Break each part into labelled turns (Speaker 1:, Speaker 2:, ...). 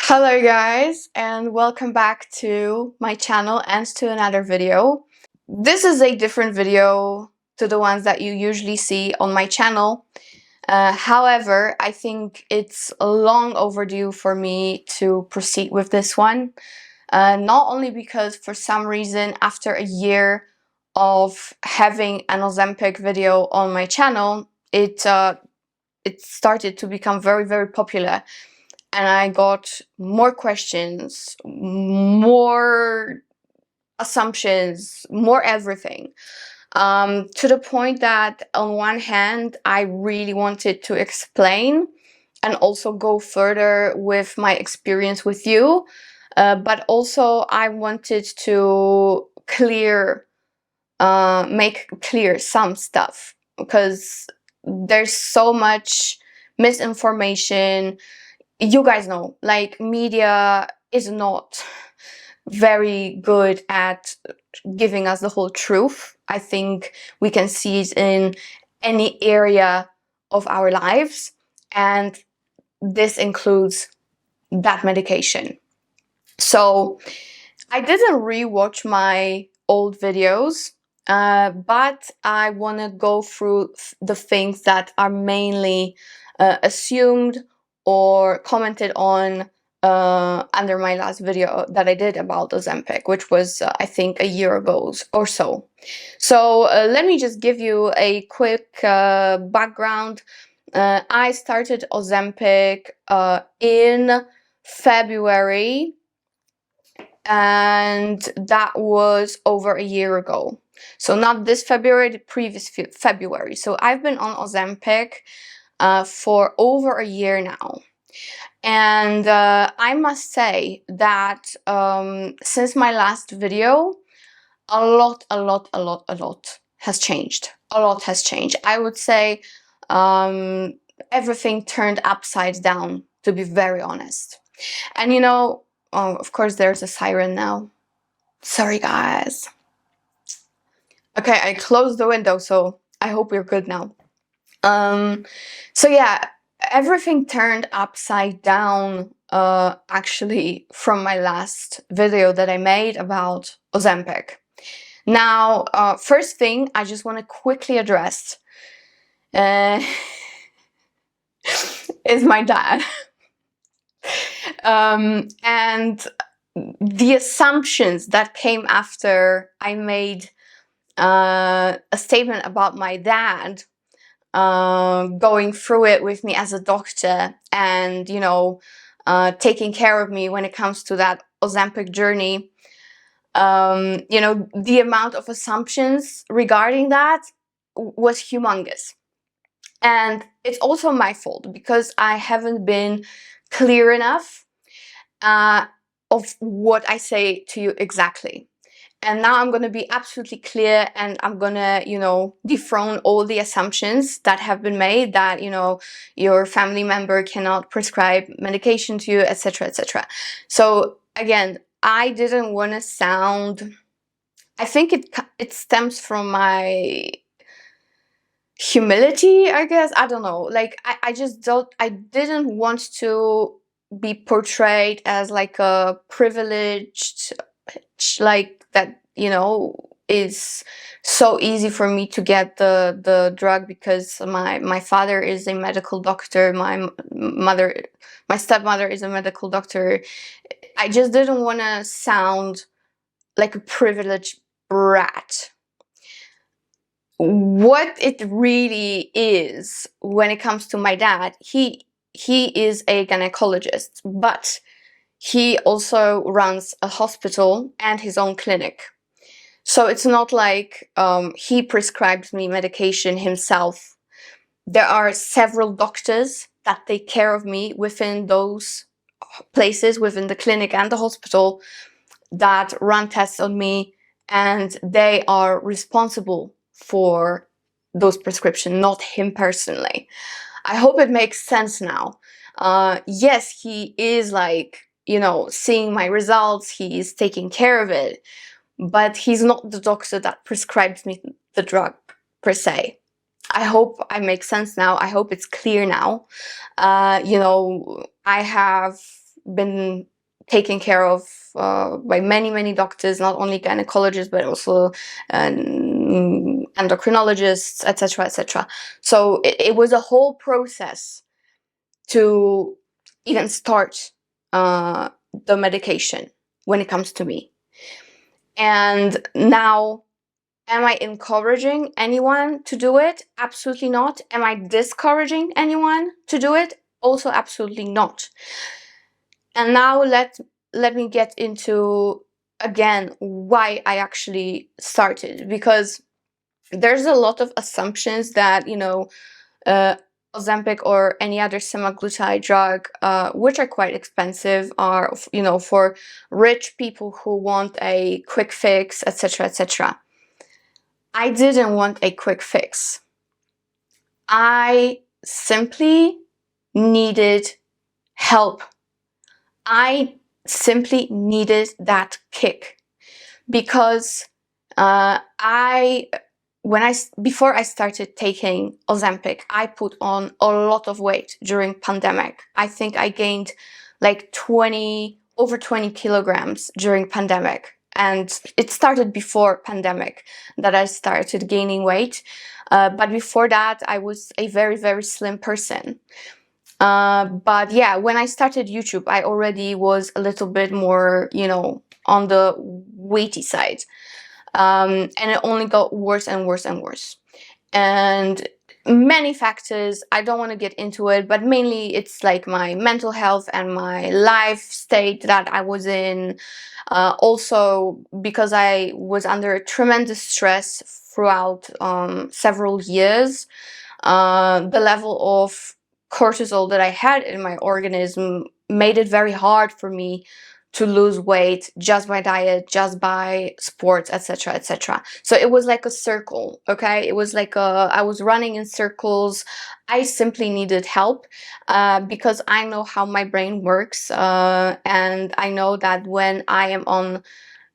Speaker 1: Hello guys, and welcome back to my channel and to another video. This is a different video to the ones that you usually see on my channel. However, I think it's long overdue for me to proceed with this one. Not only because for some reason after a year of having an Ozempic video on my channel, it started to become very popular. And I got more questions, more assumptions, more everything. To the point that on one hand, I really wanted to explain and also go further with my experience with you. But also I wanted to make clear some stuff, because there's so much misinformation. You guys know, like, media is not very good at giving us the whole truth. I think we can see it in any area of our lives, and this includes that medication. So I didn't rewatch my old videos, but I want to go through the things that are mainly assumed or commented on under my last video that I did about Ozempic, which was I think a year ago or so. So let me just give you a quick background. I started Ozempic in February, and that was over a year ago. So not this February, the previous February. So I've been on Ozempic for over a year now. And I must say that since my last video, a lot has changed. A lot has changed. I would say everything turned upside down, to be very honest. And you know, oh, of course there's a siren now. Sorry guys. Okay, I closed the window, so I hope we're good now. So yeah, everything turned upside down actually from my last video that I made about Ozempic. Now, first thing I just want to quickly address is my dad. And the assumptions that came after I made a statement about my dad going through it with me as a doctor, and you know, taking care of me when it comes to that Ozempic journey. You know, the amount of assumptions regarding that was humongous. And it's also my fault because I haven't been clear enough of what I say to you exactly. And now I'm going to be absolutely clear, and I'm going to, you know, dethrone all the assumptions that have been made that, you know, your family member cannot prescribe medication to you, etc., etc. So again, I didn't want to sound, I think it stems from my humility, I guess. I don't know. Like, I didn't want to be portrayed as like a privileged, like that, you know, is so easy for me to get the drug because my father is a medical doctor, my stepmother is a medical doctor. I just didn't want to sound like a privileged brat. What it really is when it comes to my dad, he is a gynecologist, but he also runs a hospital and his own clinic. So it's not like he prescribes me medication himself. There are several doctors that take care of me within those places, within the clinic and the hospital, that run tests on me, and they are responsible for those prescriptions, not him personally. I hope it makes sense now. Yes, he is, like, you know, seeing my results, he is taking care of it, but he's not the doctor that prescribes me the drug per se. I hope I make sense now. I hope it's clear now. You know, I have been taken care of by many doctors, not only gynecologists but also endocrinologists, etc., etc. So it was a whole process to even start the medication when it comes to me. And now, am I encouraging anyone to do it? Absolutely not. Am I discouraging anyone to do it? Also absolutely not. And now let me get into, again, why I actually started. Because there's a lot of assumptions that, you know, Ozempic or any other semaglutide drug, which are quite expensive, are, you know, for rich people who want a quick fix, etc., etc. I didn't want a quick fix. I simply needed help. I simply needed that kick, because before I started taking Ozempic, I put on a lot of weight during pandemic. I think I gained like over 20 kilograms during pandemic. And it started before pandemic that I started gaining weight. But before that, I was a very slim person. But yeah, when I started YouTube, I already was a little bit more, you know, on the weighty side. And it only got worse and worse and worse. And many factors, I don't want to get into it, but mainly it's like my mental health and my life state that I was in. Also because I was under tremendous stress throughout several years. The level of cortisol that I had in my organism made it very hard for me to lose weight just by diet, just by sports, etc., etc. So it was like a circle, okay? It was like I was running in circles. I simply needed help because I know how my brain works, and I know that when I am on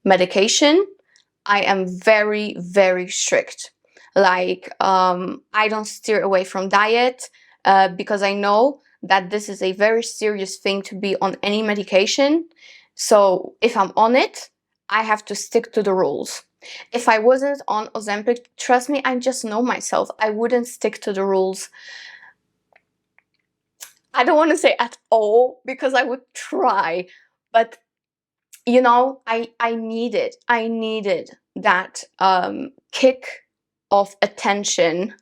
Speaker 1: medication, I am very strict. Like, I don't steer away from diet because I know that this is a very serious thing to be on any medication. So if I'm on it, I have to stick to the rules. If I wasn't on Ozempic, trust me, I just know myself, I wouldn't stick to the rules. I don't want to say at all, because I would try, but you know, I needed that kick of attention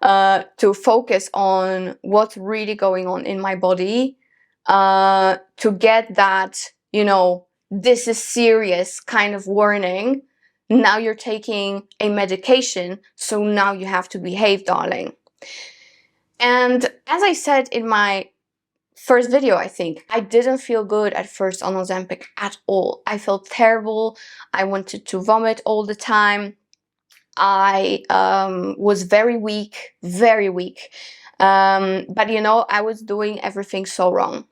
Speaker 1: to focus on what's really going on in my body, to get that, you know, this is serious kind of warning. Now you're taking a medication, so now you have to behave, darling. And as I said in my first video, I think, I didn't feel good at first on Ozempic at all. I felt terrible. I wanted to vomit all the time. I was very weak. But you know, I was doing everything so wrong,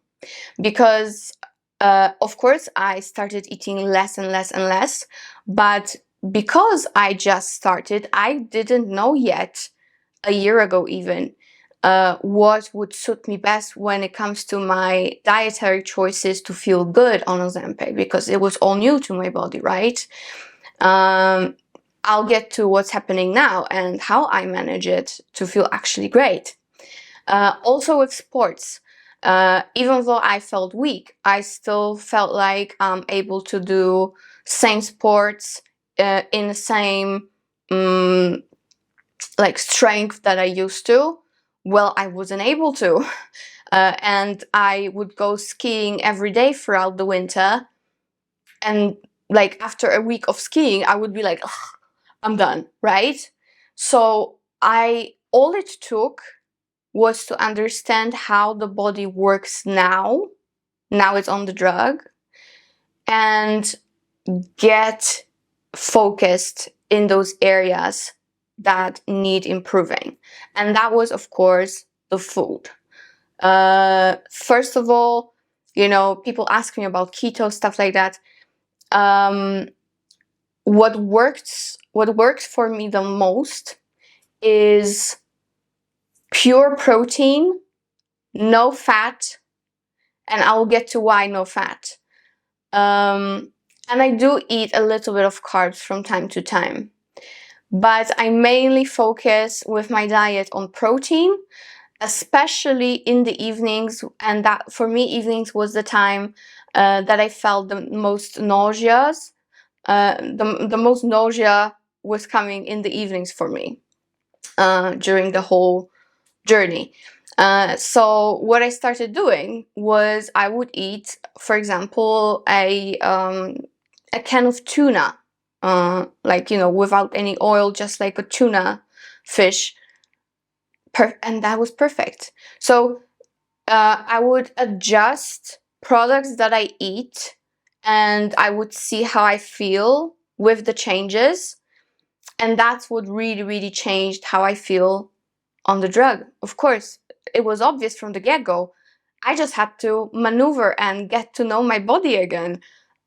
Speaker 1: because of course I started eating less and less, but because I just started, I didn't know yet, a year ago even, what would suit me best when it comes to my dietary choices to feel good on Ozempic, because it was all new to my body, right? I'll get to what's happening now and how I manage it to feel actually great. Also with sports, even though I felt weak, I still felt like I'm able to do same sports in the same like strength that I used to. Well, I wasn't able to. And I would go skiing every day throughout the winter. And like after a week of skiing, I would be like, I'm done, right? So all it took was to understand how the body works now it's on the drug, and get focused in those areas that need improving. And that was, of course, the food. First of all, you know, people ask me about keto, stuff like that. What worked for me the most is pure protein, no fat, and I will get to why no fat. And I do eat a little bit of carbs from time to time, but I mainly focus with my diet on protein, especially in the evenings, and that for me evenings was the time that I felt the most nauseous. The most nausea was coming in the evenings for me during the whole journey. So what I started doing was I would eat, for example, a can of tuna, like, you know, without any oil, just like a tuna fish, and that was perfect. So I would adjust products that I eat, and I would see how I feel with the changes, and that's what really changed how I feel on the drug. Of course, it was obvious from the get-go. I just had to maneuver and get to know my body again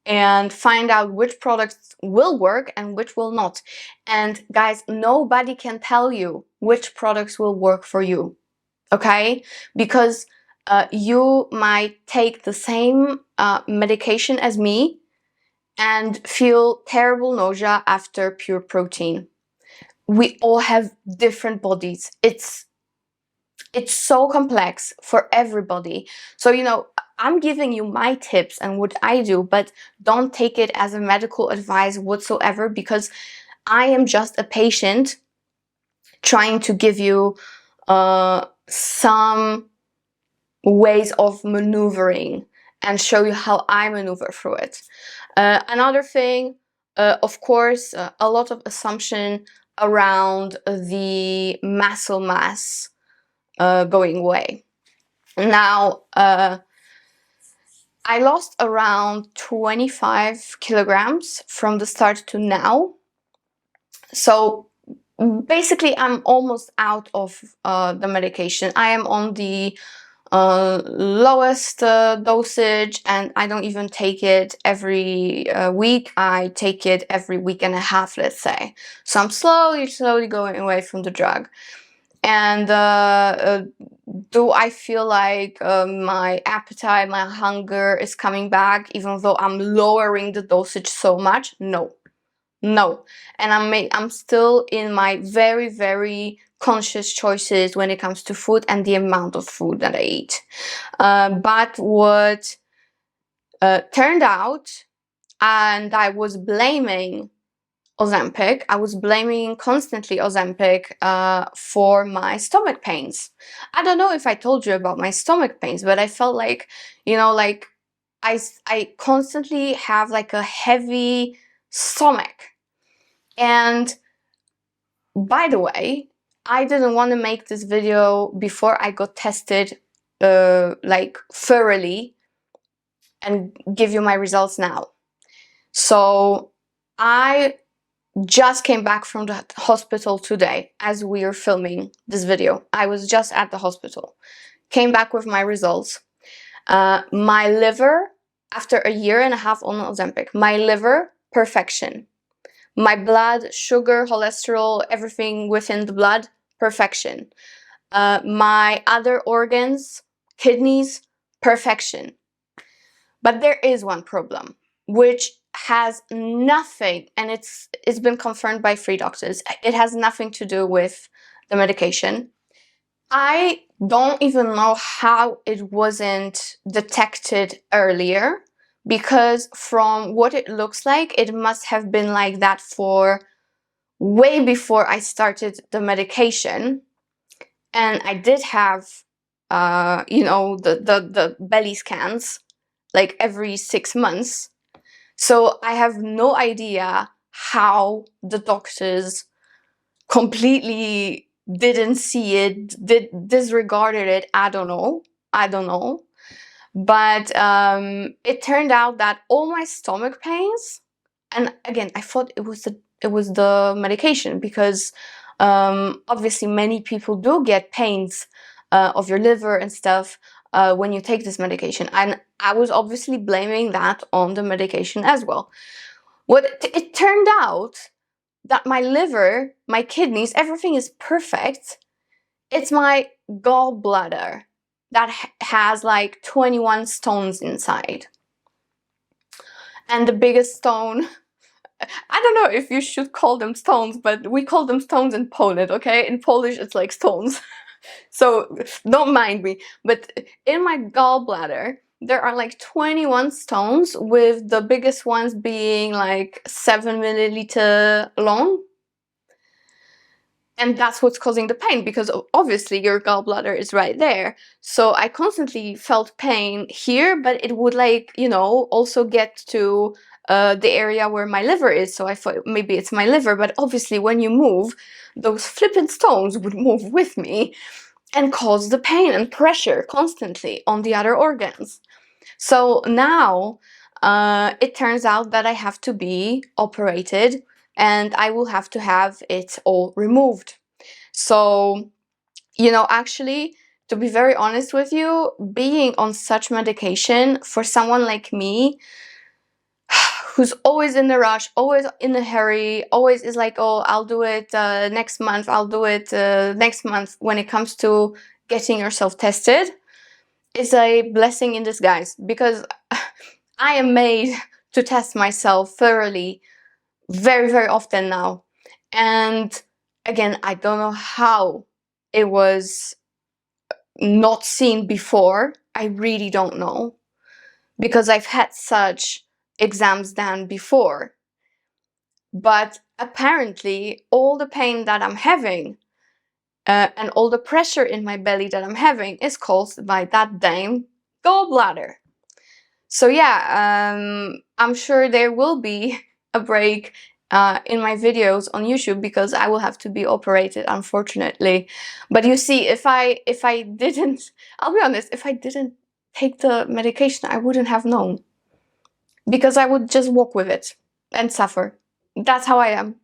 Speaker 1: and find out which products will work and which will not. And guys, nobody can tell you which products will work for you, okay? Because you might take the same medication as me and feel terrible nausea after pure protein. We all have different bodies. It's so complex for everybody. So, you know, I'm giving you my tips and what I do, but don't take it as a medical advice whatsoever, because I am just a patient trying to give you some ways of maneuvering and show you how I maneuver through it. Another thing, of course, a lot of assumption around the muscle mass going away. Now, I lost around 25 kilograms from the start to now. So basically, I'm almost out of the medication. I am on the lowest dosage, and I don't even take it every week. I take it every week and a half, let's say. So I'm slowly going away from the drug. And do I feel like my appetite, my hunger is coming back even though I'm lowering the dosage so much? No. And I'm still in my very conscious choices when it comes to food and the amount of food that I eat. But what turned out, and I was blaming Ozempic, I was blaming constantly Ozempic for my stomach pains. I don't know if I told you about my stomach pains, but I felt like, you know, like I constantly have like a heavy stomach. And by the way, I didn't want to make this video before I got tested like thoroughly and give you my results now. So I just came back from the hospital today as we are filming this video. I was just at the hospital. Came back with my results. My liver, after a year and a half on Ozempic, my liver, perfection. My blood, sugar, cholesterol, everything within the blood, perfection. My other organs, kidneys, perfection. But there is one problem, which has nothing, and it's been confirmed by 3 doctors. It has nothing to do with the medication. I don't even know how it wasn't detected earlier, because from what it looks like, it must have been like that for way before I started the medication. And I did have, you know, the belly scans like every 6 months. So I have no idea how the doctors completely didn't see it, disregarded it. I don't know. But it turned out that all my stomach pains, and again, I thought it was the medication, because obviously many people do get pains of your liver and stuff when you take this medication, and I was obviously blaming that on the medication as well. It turned out that my liver, my kidneys, everything is perfect. It's my gallbladder that has like 21 stones inside. And the biggest stone, I don't know if you should call them stones, but we call them stones in Poland, okay? In Polish, it's like stones. So don't mind me. But in my gallbladder, there are like 21 stones, with the biggest ones being like 7 milliliter long. And that's what's causing the pain, because obviously your gallbladder is right there. So I constantly felt pain here, but it would, like, you know, also get to the area where my liver is. So I thought maybe it's my liver, but obviously when you move, those flippin' stones would move with me and cause the pain and pressure constantly on the other organs. So now it turns out that I have to be operated, and I will have to have it all removed. So, you know, actually, to be very honest with you, being on such medication for someone like me, who's always in a rush, always in a hurry, always is like, oh, I'll do it next month, I'll do it next month, when it comes to getting yourself tested, is a blessing in disguise, because I am made to test myself thoroughly very, very often now. And again, I don't know how it was not seen before. I really don't know, because I've had such exams done before. But apparently all the pain that I'm having and all the pressure in my belly that I'm having is caused by that damn gallbladder. So yeah, I'm sure there will be a break in my videos on YouTube, because I will have to be operated, unfortunately. But you see, if I didn't, I'll be honest, if I didn't take the medication, I wouldn't have known, because I would just walk with it and suffer. That's how I am.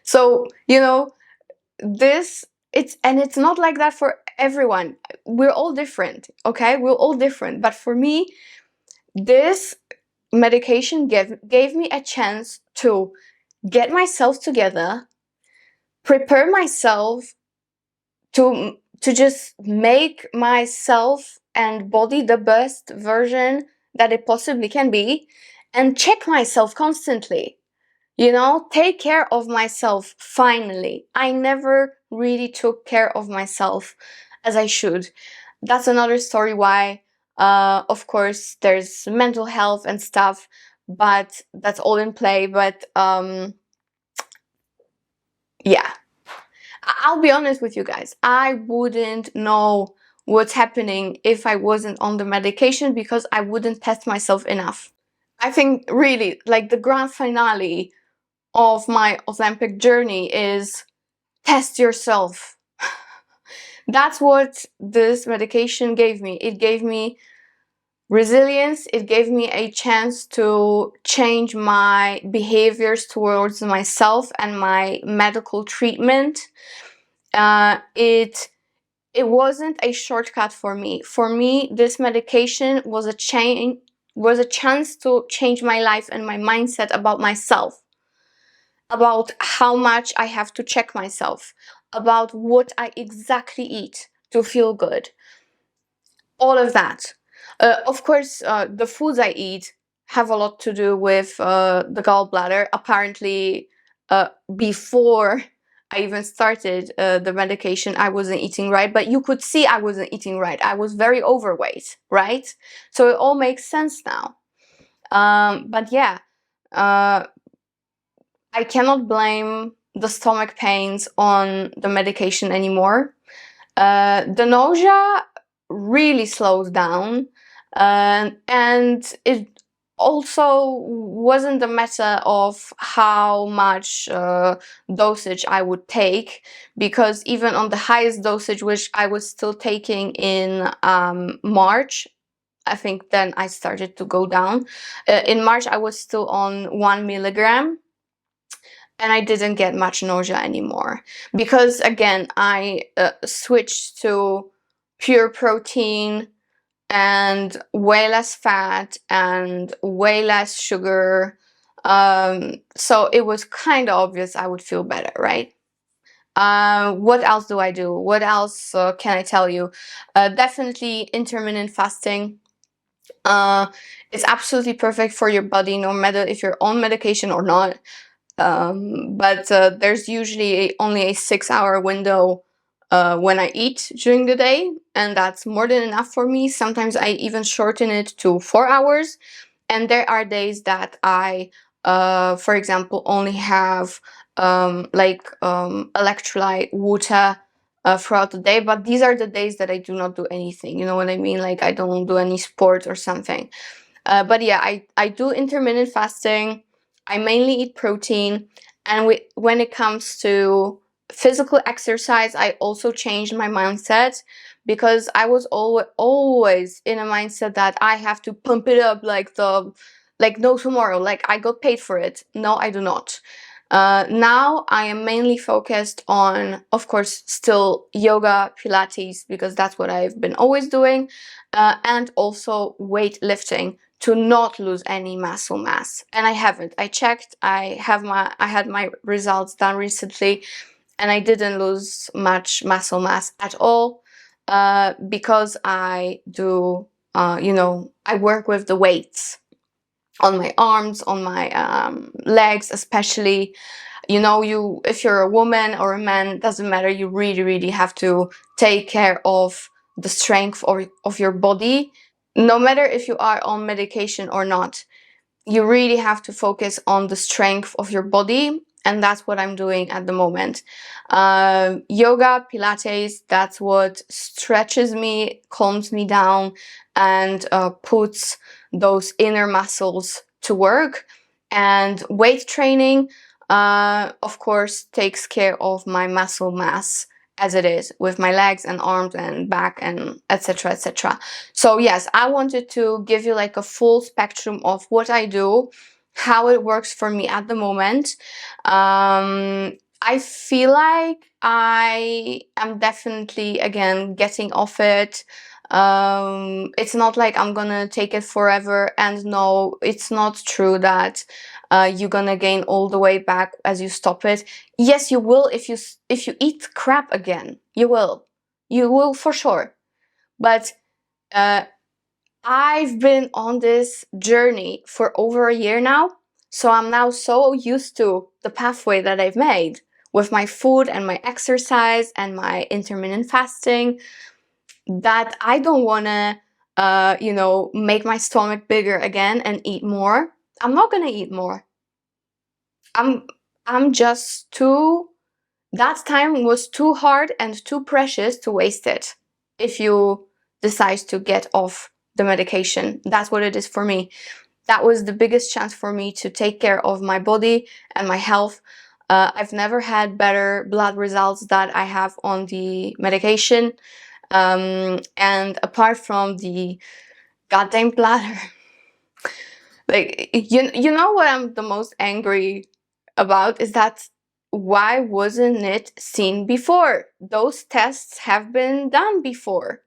Speaker 1: So, you know, it's not like that for everyone. We're all different, okay? We're all different. But for me, this medication gave me a chance to get myself together, prepare myself to just make myself and body the best version that it possibly can be, and check myself constantly. You know, take care of myself finally. I never really took care of myself as I should. That's another story why, of course, there's mental health and stuff, but that's all in play. But yeah, I'll be honest with you guys. I wouldn't know what's happening if I wasn't on the medication, because I wouldn't test myself enough. I think really, like, the grand finale of my Ozempic journey is test yourself. That's what this medication gave me. It gave me resilience. It gave me a chance to change my behaviors towards myself and my medical treatment. It wasn't a shortcut for me. For me, this medication was a chance to change my life and my mindset about myself, about how much I have to check myself, about what I exactly eat to feel good. All of that. Of course, the foods I eat have a lot to do with the gallbladder. Apparently, before I even started the medication, I wasn't eating right, but you could see I wasn't eating right. I was very overweight, right? So it all makes sense now. But yeah, I cannot blame the stomach pains on the medication anymore. The nausea really slows down, and it also wasn't a matter of how much dosage I would take, because even on the highest dosage, which I was still taking in March, I think then I started to go down. In March, I was still on 1 milligram. And I didn't get much nausea anymore, because again, I switched to pure protein and way less fat and way less sugar. So it was kind of obvious I would feel better, right? What else do I do? What else can I tell you? Definitely intermittent fasting. It's absolutely perfect for your body, no matter if you're on medication or not. But there's usually only a 6-hour window when I eat during the day, and that's more than enough for me. Sometimes I even shorten it to 4 hours. And there are days that I, for example, only have electrolyte water throughout the day, but these are the days that I do not do anything, you know what I mean? Like I don't do any sport or something. But yeah, I do intermittent fasting. I mainly eat protein. And when it comes to physical exercise, I also changed my mindset, because I was always in a mindset that I have to pump it up like no tomorrow, like I got paid for it. No, I do not. Now I am mainly focused on, of course, still yoga, Pilates, because that's what I've been always doing, and also weightlifting to not lose any muscle mass. And I haven't. I checked. I had my results done recently, and I didn't lose much muscle mass at all, because I do, I work with the weights on my arms, on my legs especially. You know, if you're a woman or a man, doesn't matter, you really have to take care of the strength of your body. No matter if you are on medication or not, you really have to focus on the strength of your body, and that's what I'm doing at the moment. Yoga, Pilates, that's what stretches me, calms me down, and puts those inner muscles to work. And weight training, of course, takes care of my muscle mass as it is, with my legs and arms and back and etc, etc. So yes, I wanted to give you like a full spectrum of what I do, how it works for me at the moment. I feel like I am definitely, again, getting off it. It's not like I'm gonna take it forever, and no, it's not true that you're gonna gain all the way back as you stop it. Yes, you will if you eat crap again. You will for sure. But I've been on this journey for over a year now, so I'm now so used to the pathway that I've made with my food and my exercise and my intermittent fasting, that I don't want to, make my stomach bigger again and eat more. I'm not gonna eat more. I'm just too. That time was too hard and too precious to waste it. If you decide to get off the medication, that's what it is for me. That was the biggest chance for me to take care of my body and my health. I've never had better blood results that I have on the medication. And apart from the goddamn bladder, like, you know what I'm the most angry about is that why wasn't it seen before? Those tests have been done before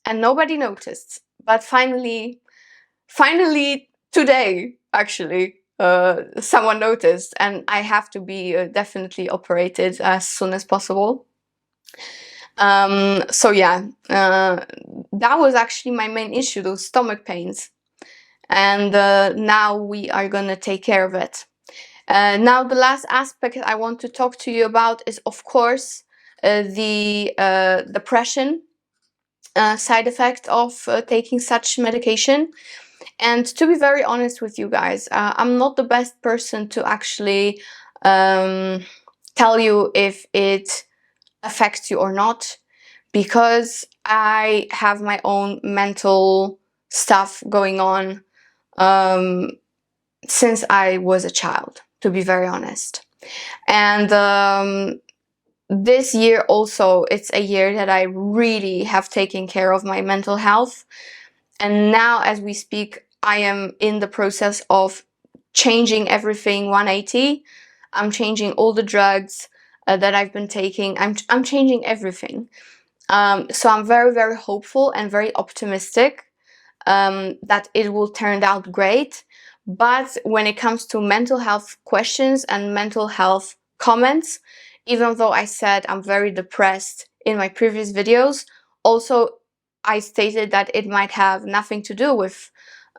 Speaker 1: and nobody noticed. But finally today, actually, someone noticed, and I have to be definitely operated as soon as possible. So yeah, that was actually my main issue, those stomach pains. And now we are gonna take care of it. Now the last aspect I want to talk to you about is, of course, the depression side effect of taking such medication. And to be very honest with you guys, I'm not the best person to actually tell you if it affects you or not, because I have my own mental stuff going on since I was a child, to be very honest. And this year also, it's a year that I really have taken care of my mental health. And now, as we speak, I am in the process of changing everything 180. I'm changing all the drugs that I've been taking. I'm changing everything. So I'm very, very hopeful and very optimistic that it will turn out great. But when it comes to mental health questions and mental health comments, even though I said I'm very depressed in my previous videos, also I stated that it might have nothing to do with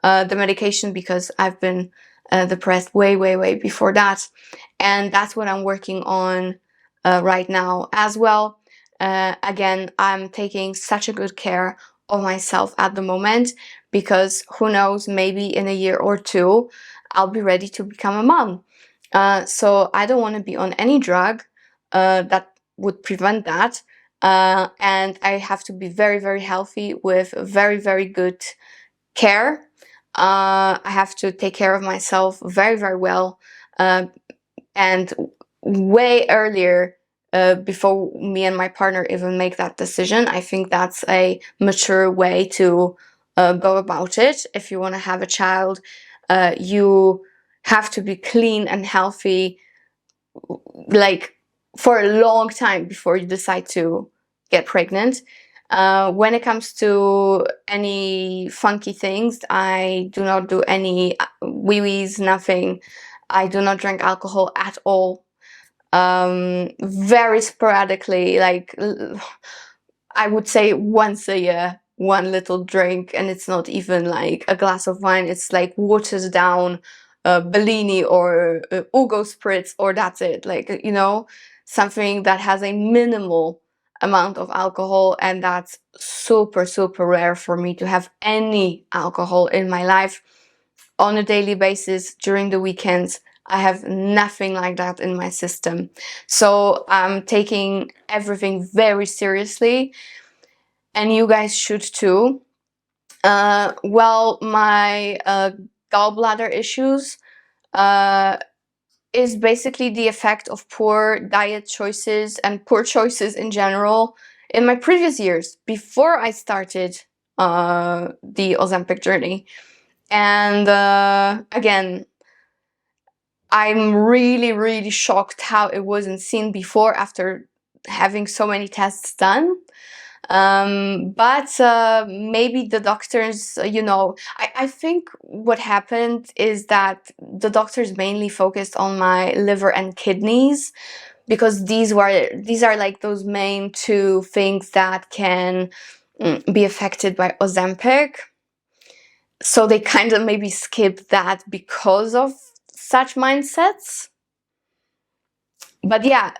Speaker 1: the medication, because I've been depressed way before that. And that's what I'm working on right now as well. Again, I'm taking such a good care of myself at the moment, because who knows, maybe in a year or two, I'll be ready to become a mom. So I don't want to be on any drug that would prevent that. And I have to be very healthy with very good care. I have to take care of myself very well, and way earlier, before me and my partner even make that decision. I think that's a mature way to go about it. If you want to have a child, you have to be clean and healthy, like, for a long time before you decide to get pregnant. When it comes to any funky things, I do not do any wee-wees, nothing. I do not drink alcohol at all. Very sporadically, like, I would say once a year, one little drink, and it's not even like a glass of wine, it's like watered down Bellini or Ugo Spritz, or that's it. Like, you know, something that has a minimal amount of alcohol, and that's super rare for me to have any alcohol in my life on a daily basis. During the weekends, I have nothing like that in my system. So I'm taking everything very seriously, and you guys should too. Well, my gallbladder issues is basically the effect of poor diet choices and poor choices in general in my previous years, before I started the Ozempic journey. And again, I'm really shocked how it wasn't seen before, after having so many tests done. But maybe the doctors, you know, I think what happened is that the doctors mainly focused on my liver and kidneys, because these are like those main two things that can be affected by Ozempic. So they kind of maybe skip that because of such mindsets. But yeah,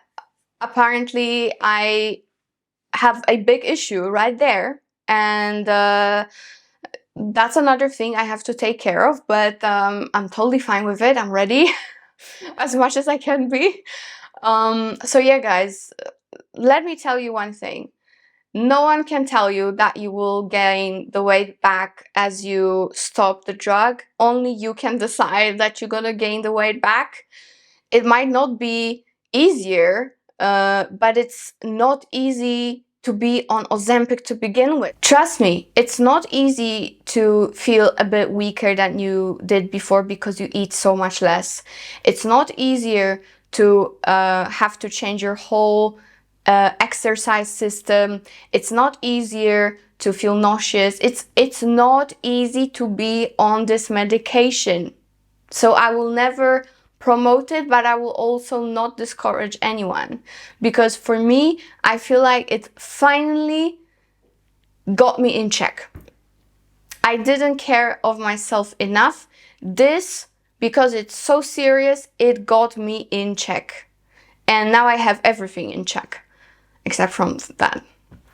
Speaker 1: apparently I have a big issue right there, and that's another thing I have to take care of, but I'm totally fine with it. I'm ready as much as I can be. So yeah, guys, let me tell you one thing. No one can tell you that you will gain the weight back as you stop the drug. Only you can decide that you're gonna gain the weight back. It might not be easier, but it's not easy to be on Ozempic to begin with. Trust me, it's not easy to feel a bit weaker than you did before because you eat so much less. It's not easier to have to change your whole exercise system. It's not easier to feel nauseous. It's not easy to be on this medication. So I will never promote it, but I will also not discourage anyone, because for me, I feel like it finally got me in check. I didn't care of myself enough. This, because it's so serious, it got me in check. And now I have everything in check, except from that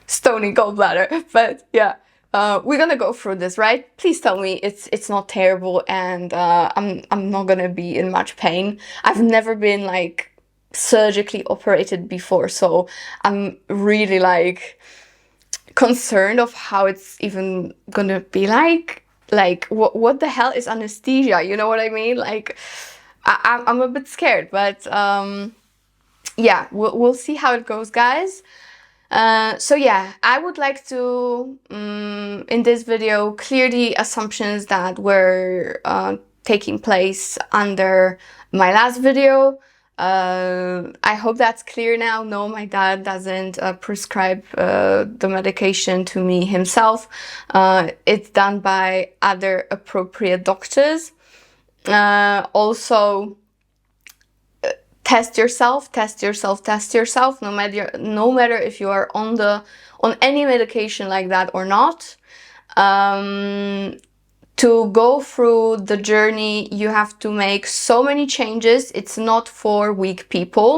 Speaker 1: stony gallbladder. But yeah, we're gonna go through this, right? Please tell me it's not terrible, and I'm not gonna be in much pain. I've never been like surgically operated before, so I'm really like concerned of how it's even gonna be like. Like, what the hell is anesthesia? You know what I mean? Like, I'm a bit scared, but yeah, we'll see how it goes, guys. So yeah, I would like to, in this video, clear the assumptions that were taking place under my last video. I hope that's clear now. No, my dad doesn't prescribe the medication to me himself. It's done by other appropriate doctors. Also, test yourself, no matter if you are on any medication like that or not. To go through the journey, you have to make so many changes. It's not for weak people.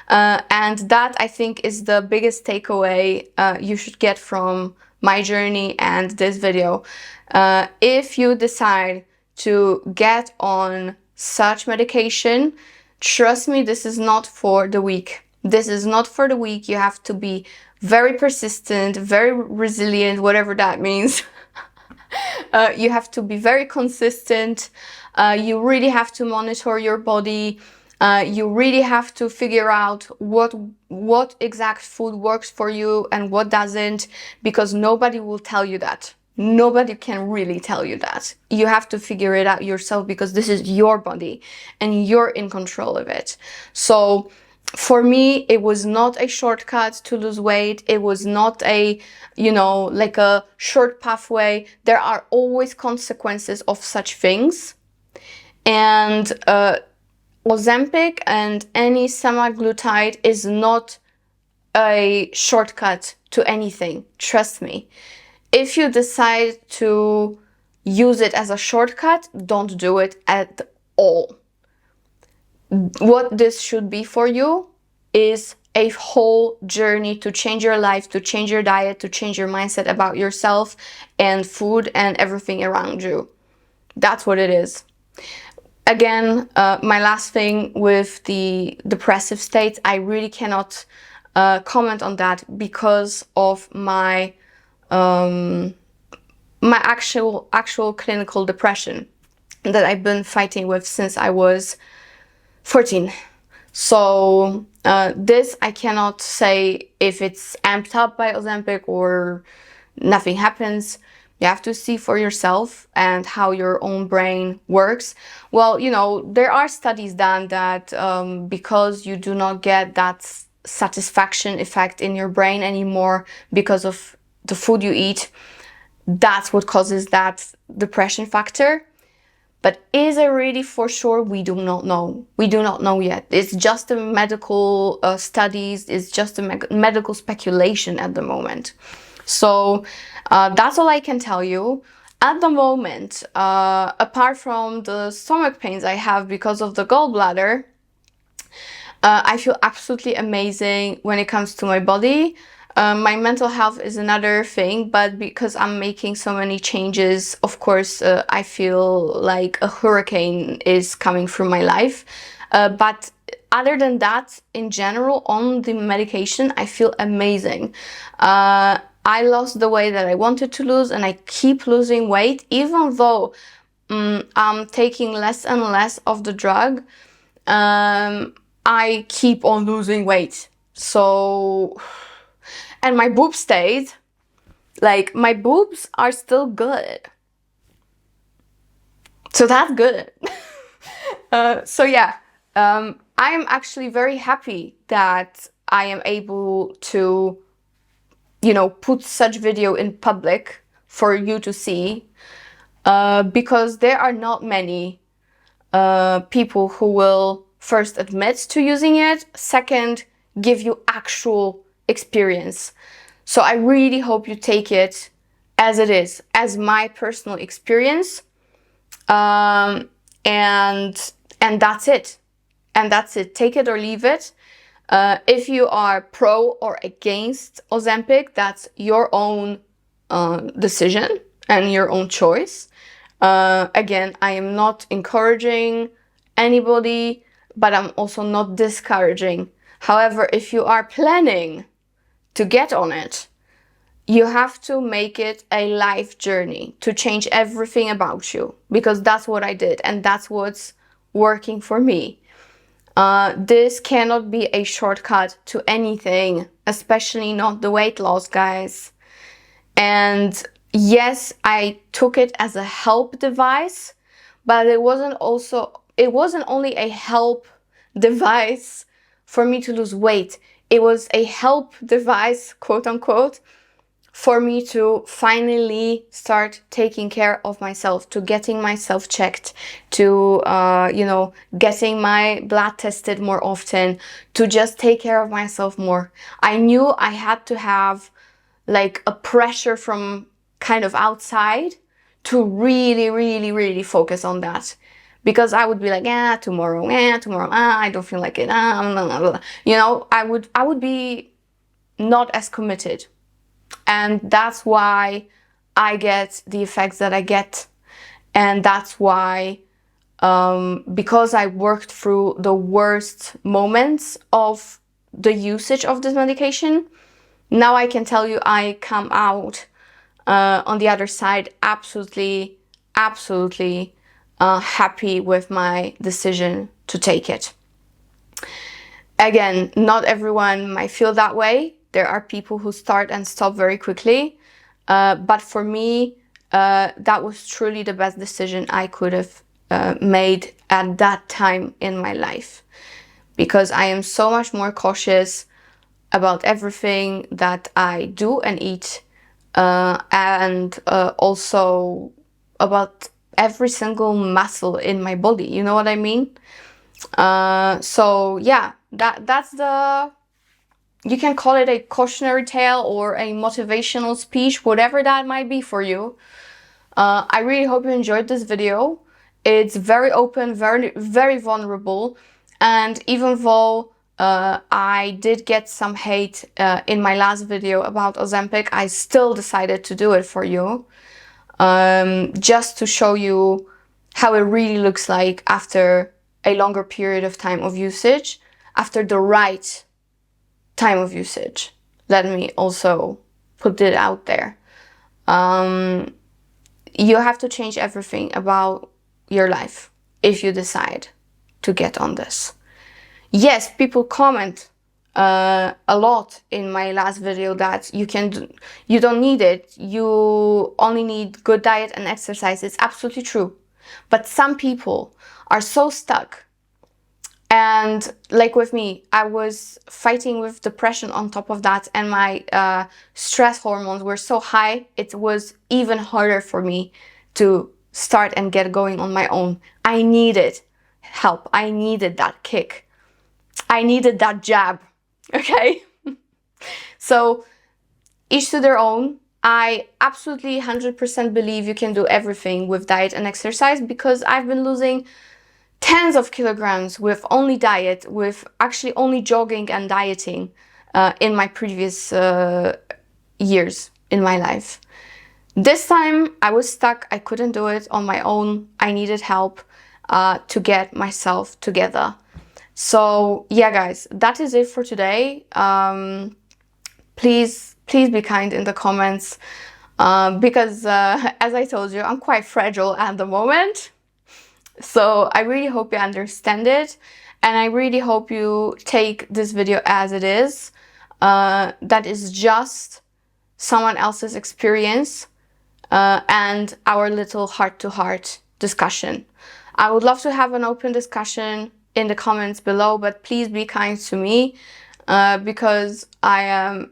Speaker 1: And that, I think, is the biggest takeaway you should get from my journey and this video. If you decide to get on such medication, trust me, this is not for the weak. This is not for the weak. You have to be very persistent, very resilient, whatever that means. You have to be very consistent. You really have to monitor your body. You really have to figure out what exact food works for you and what doesn't, because nobody will tell you that. Nobody can really tell you that. You have to figure it out yourself, because this is your body and you're in control of it. So for me, it was not a shortcut to lose weight. It was not a, like a short pathway. There are always consequences of such things. And Ozempic and any semaglutide is not a shortcut to anything. Trust me. If you decide to use it as a shortcut, don't do it at all. What this should be for you is a whole journey to change your life, to change your diet, to change your mindset about yourself and food and everything around you. That's what it is. Again, my last thing with the depressive state, I really cannot comment on that because of my my actual clinical depression that I've been fighting with since I was 14. So this, I cannot say if it's amped up by Ozempic or nothing happens. You have to see for yourself and how your own brain works. Well, there are studies done that because you do not get that satisfaction effect in your brain anymore because of the food you eat, that's what causes that depression factor. But is it really for sure? We do not know. We do not know yet. It's just a medical studies. It's just a medical speculation at the moment. So that's all I can tell you. At the moment, apart from the stomach pains I have because of the gallbladder, I feel absolutely amazing when it comes to my body. My mental health is another thing, but because I'm making so many changes, of course, I feel like a hurricane is coming through my life. But other than that, in general, on the medication, I feel amazing. I lost the weight that I wanted to lose, and I keep losing weight, even though I'm taking less and less of the drug. I keep on losing weight. So, and my boobs stayed. Like, my boobs are still good. So that's good. So yeah, I'm actually very happy that I am able to, put such video in public for you to see, because there are not many people who will first admit to using it, second, give you actual experience. So I really hope you take it as it is, as my personal experience, and that's it. And that's it. Take it or leave it. If you are pro or against Ozempic, that's your own decision and your own choice. Again, I am not encouraging anybody, but I'm also not discouraging. However, if you are planning to get on it, you have to make it a life journey to change everything about you, because that's what I did and that's what's working for me. This cannot be a shortcut to anything, especially not the weight loss, guys. And yes, I took it as a help device, but it wasn't only a help device for me to lose weight. It was a help device, quote unquote, for me to finally start taking care of myself, to getting myself checked, to, you know, getting my blood tested more often, to just take care of myself more. I knew I had to have like a pressure from kind of outside to really focus on that. Because I would be like, tomorrow, I don't feel like it, blah, blah. You know, I would be not as committed. And that's why I get the effects that I get. And that's why, because I worked through the worst moments of the usage of this medication, now I can tell you I come out on the other side absolutely happy with my decision to take it. Again, not everyone might feel that way. There are people who start and stop very quickly. But for me, that was truly the best decision I could have made at that time in my life. Because I am so much more cautious about everything that I do and eat. And also about every single muscle in my body. You know what I mean? So yeah, that's the... You can call it a cautionary tale or a motivational speech, whatever that might be for you. I really hope you enjoyed this video. It's very open, very vulnerable. And even though I did get some hate in my last video about Ozempic, I still decided to do it for you. Just to show you how it really looks like after a longer period of time of usage, after the right time of usage. Let me also put it out there. You have to change everything about your life if you decide to get on this. Yes, people comment a lot in my last video that you don't need it, you only need good diet and exercise. It's absolutely true. But some people are so stuck. And like with me, I was fighting with depression on top of that, and my stress hormones were so high, it was even harder for me to start and get going on my own. I needed help. I needed that kick. I needed that jab. Okay? So each to their own. I absolutely 100% believe you can do everything with diet and exercise, because I've been losing tens of kilograms with only diet, with actually only jogging and dieting in my previous years in my life. This time I was stuck. I couldn't do it on my own. I needed help to get myself together. So yeah, guys, that is it for today. Please be kind in the comments because as I told you, I'm quite fragile at the moment. So I really hope you understand it, and I really hope you take this video as it is. That is just someone else's experience and our little heart-to-heart discussion. I would love to have an open discussion in the comments below, but please be kind to me because I am,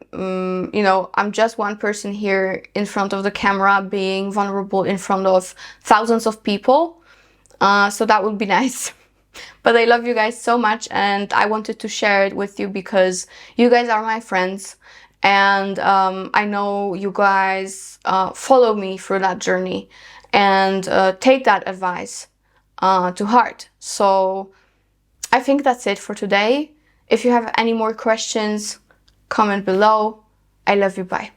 Speaker 1: you know, I'm just one person here in front of the camera being vulnerable in front of thousands of people. So that would be nice. But I love you guys so much, and I wanted to share it with you because you guys are my friends, and I know you guys follow me through that journey and take that advice to heart. So I think that's it for today. If you have any more questions, comment below. I love you. Bye.